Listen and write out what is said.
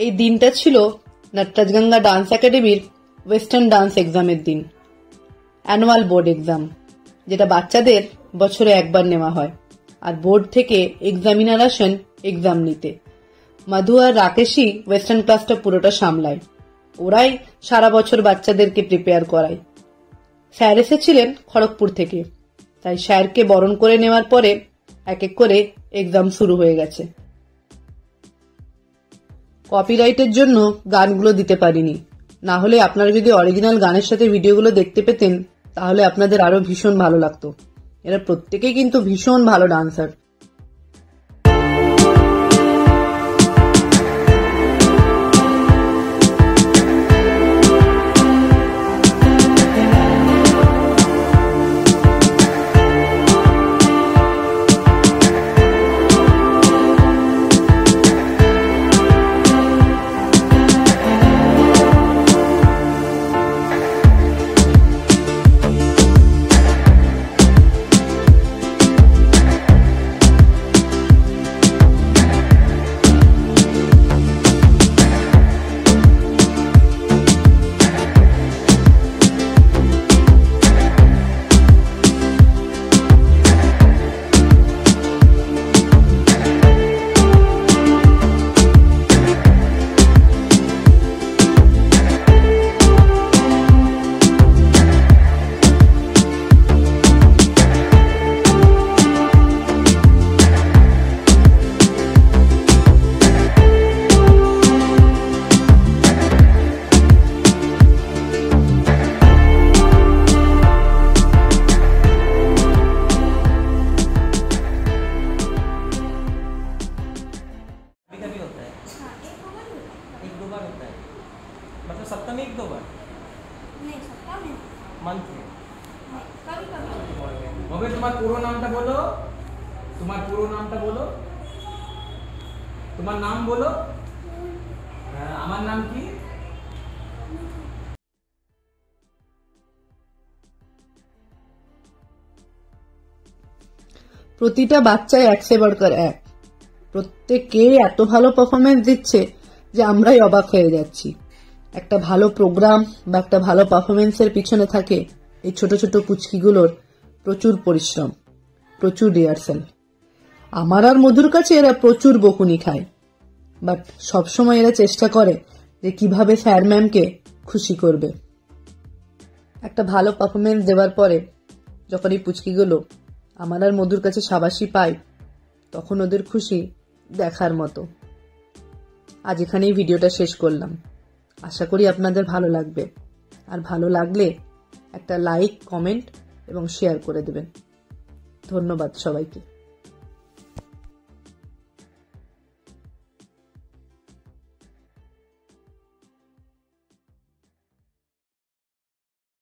এই দিনটা ছিল নটরাজগঙ্গা ডান্স একাডেমির ওয়েস্টার্ন ডান্স এক্সামের দিন, অ্যানুয়াল বোর্ড এক্সাম, যেটা বাচ্চাদের বছরে একবার নেওয়া হয়। আর বোর্ড থেকে এক্সামিনার আসেন এক্সাম নিতে। মধু আর রাকেশই ওয়েস্টার্ন ক্লাসটা পুরোটা সামলায়। ওরাই সারা বছর বাচ্চাদেরকে প্রিপেয়ার করায়। স্যার এসেছিলেন খড়গপুর থেকে, তাই স্যারকে বরণ করে নেওয়ার পরে এক এক করে এক্সাম শুরু হয়ে গেছে। কপিরাইটের জন্য গানগুলো দিতে পারিনি, না হলে আপনারা যদি অরিজিনাল গানের সাথে ভিডিওগুলো দেখতে পেতেন তাহলে আপনাদের আরো ভীষণ ভালো লাগতো। এরা প্রত্যেকেই কিন্তু ভীষণ ভালো ডান্সার। मतलब सप्ताह में 1-2 बार? नहीं, सप्ताह में मंथ में कभी कभी। मम्मी तुम्हार পুরো নামটা বলো, তোমার পুরো নামটা বলো, তোমার নাম বলো। আমার নাম কি? প্রতিটা বাচ্চাই এক সে বড়কর এক। প্রত্যেকে এত ভালো পারফরমেন্স দিচ্ছে যে আমরাই অবাক হয়ে যাচ্ছি। একটা ভালো প্রোগ্রাম বা একটা ভালো পারফরমেন্সের পিছনে থাকে এই ছোট ছোট পুচকিগুলোর প্রচুর পরিশ্রম, প্রচুর রিহার্সাল। আমার আর মধুর কাছে এরা প্রচুর বকুনি খায়, বাট সবসময় এরা চেষ্টা করে যে কিভাবে স্যার ম্যামকে খুশি করবে। একটা ভালো পারফরমেন্স দেওয়ার পরে যখন এই পুচকিগুলো আমার আর মধুর কাছে শাবাশি পায়, তখন ওদের খুশি দেখার মতো। আজ এখানেই ভিডিওটা শেষ করলাম। আশা করি আপনাদের ভালো লাগবে, আর ভালো লাগলে একটা লাইক, কমেন্ট এবং শেয়ার করে দেবেন। ধন্যবাদ সবাইকে।